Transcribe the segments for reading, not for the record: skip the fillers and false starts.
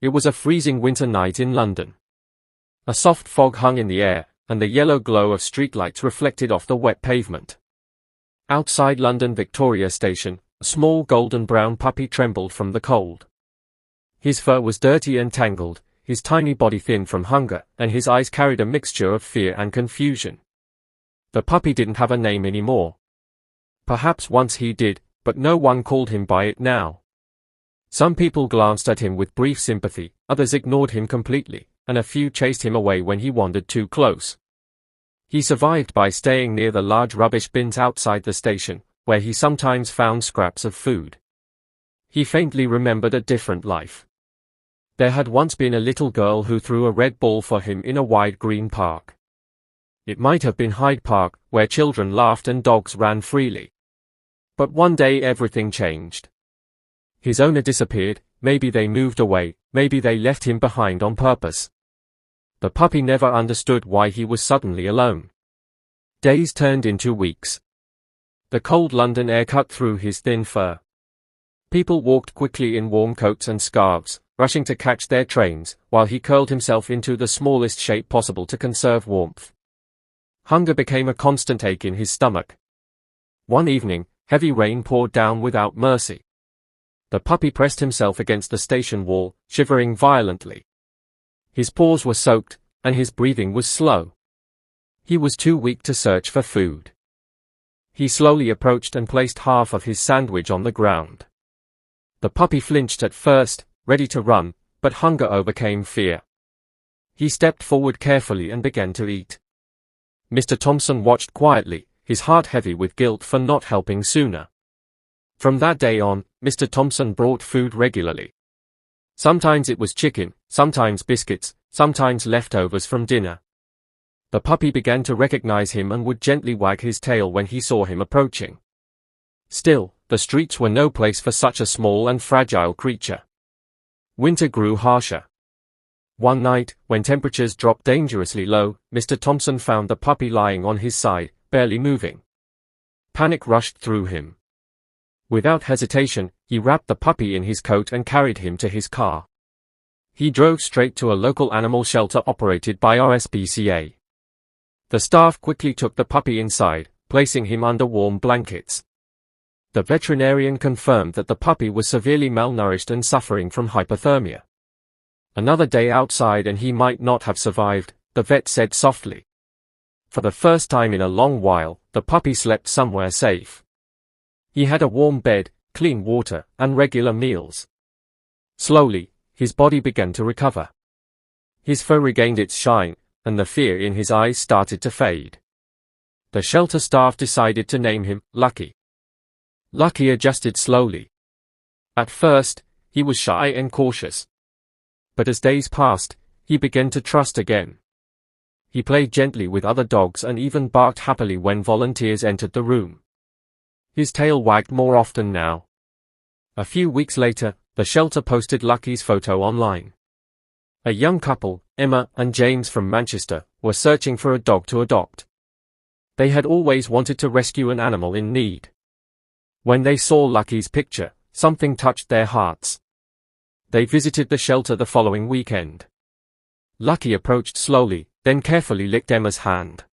It was a freezing winter night in London. A soft fog hung in the air, and the yellow glow of streetlights reflected off the wet pavement. Outside London Victoria Station, a small golden-brown puppy trembled from the cold. His fur was dirty and tangled, his tiny body thin from hunger, and his eyes carried a mixture of fear and confusion. The puppy didn't have a name anymore. Perhaps once he did, but no one called him by it now. Some people glanced at him with brief sympathy, others ignored him completely, and a few chased him away when he wandered too close. He survived by staying near the large rubbish bins outside the station, where he sometimes found scraps of food. He faintly remembered a different life. There had once been a little girl who threw a red ball for him in a wide green park. It might have been Hyde Park, where children laughed and dogs ran freely. But one day everything changed. His owner disappeared, maybe they moved away, maybe they left him behind on purpose. The puppy never understood why he was suddenly alone. Days turned into weeks. The cold London air cut through his thin fur. People walked quickly in warm coats and scarves, rushing to catch their trains, while he curled himself into the smallest shape possible to conserve warmth. Hunger became a constant ache in his stomach. One evening, heavy rain poured down without mercy. The puppy pressed himself against the station wall, shivering violently. His paws were soaked, and his breathing was slow. He was too weak to search for food. He slowly approached and placed half of his sandwich on the ground. The puppy flinched at first, ready to run, but hunger overcame fear. He stepped forward carefully and began to eat. Mr. Thompson watched quietly, his heart heavy with guilt for not helping sooner. From that day on, Mr. Thompson brought food regularly. Sometimes it was chicken, sometimes biscuits, sometimes leftovers from dinner. The puppy began to recognize him and would gently wag his tail when he saw him approaching. Still, the streets were no place for such a small and fragile creature. Winter grew harsher. One night, when temperatures dropped dangerously low, Mr. Thompson found the puppy lying on his side, barely moving. Panic rushed through him. Without hesitation, he wrapped the puppy in his coat and carried him to his car. He drove straight to a local animal shelter operated by RSPCA. The staff quickly took the puppy inside, placing him under warm blankets. The veterinarian confirmed that the puppy was severely malnourished and suffering from hypothermia. Another day outside and he might not have survived, the vet said softly. For the first time in a long while, the puppy slept somewhere safe. He had a warm bed, clean water, and regular meals. Slowly, his body began to recover. His fur regained its shine, and the fear in his eyes started to fade. The shelter staff decided to name him Lucky. Lucky adjusted slowly. At first, he was shy and cautious. But as days passed, he began to trust again. He played gently with other dogs and even barked happily when volunteers entered the room. His tail wagged more often now. A few weeks later, the shelter posted Lucky's photo online. A young couple, Emma and James from Manchester, were searching for a dog to adopt. They had always wanted to rescue an animal in need. When they saw Lucky's picture, something touched their hearts. They visited the shelter the following weekend. Lucky approached slowly, then carefully licked Emma's hand.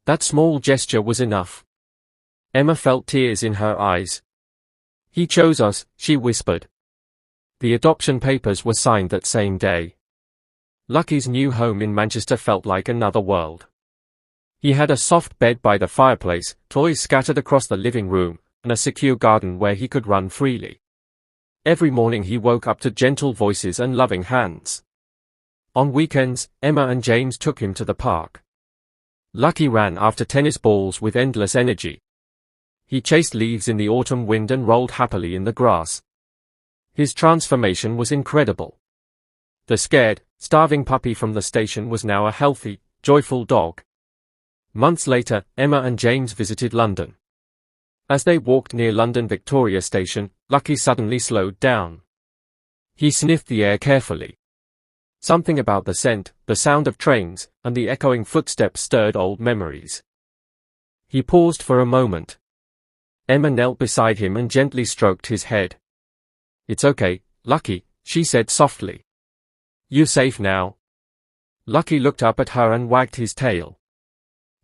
That small gesture was enough. Emma felt tears in her eyes. "He chose us," she whispered. The adoption papers were signed that same day. Lucky's new home in Manchester felt like another world. He had a soft bed by the fireplace, toys scattered across the living room, and a secure garden where he could run freely. Every morning he woke up to gentle voices and loving hands. On weekends, Emma and James took him to the park. Lucky ran after tennis balls with endless energy. He chased leaves in the autumn wind and rolled happily in the grass. His transformation was incredible. The scared, starving puppy from the station was now a healthy, joyful dog. Months later, Emma and James visited London. As they walked near London Victoria Station, Lucky suddenly slowed down. He sniffed the air carefully. Something about the scent, the sound of trains, and the echoing footsteps stirred old memories. He paused for a moment. Emma knelt beside him and gently stroked his head. "It's okay, Lucky," she said softly. You safe now?" Lucky looked up at her and wagged his tail.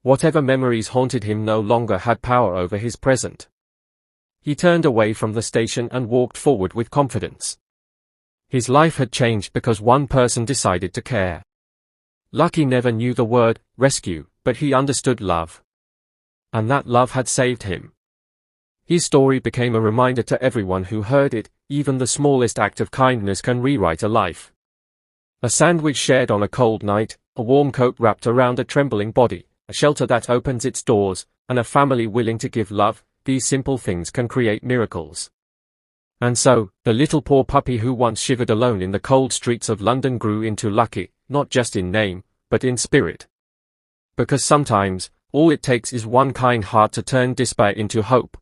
Whatever memories haunted him no longer had power over his present. He turned away from the station and walked forward with confidence. His life had changed because one person decided to care. Lucky never knew the word rescue, but he understood love. And that love had saved him. His story became a reminder to everyone who heard it, even the smallest act of kindness can rewrite a life. A sandwich shared on a cold night, a warm coat wrapped around a trembling body, a shelter that opens its doors, and a family willing to give love, these simple things can create miracles. And so, the little poor puppy who once shivered alone in the cold streets of London grew into Lucky, not just in name, but in spirit. Because sometimes, all it takes is one kind heart to turn despair into hope.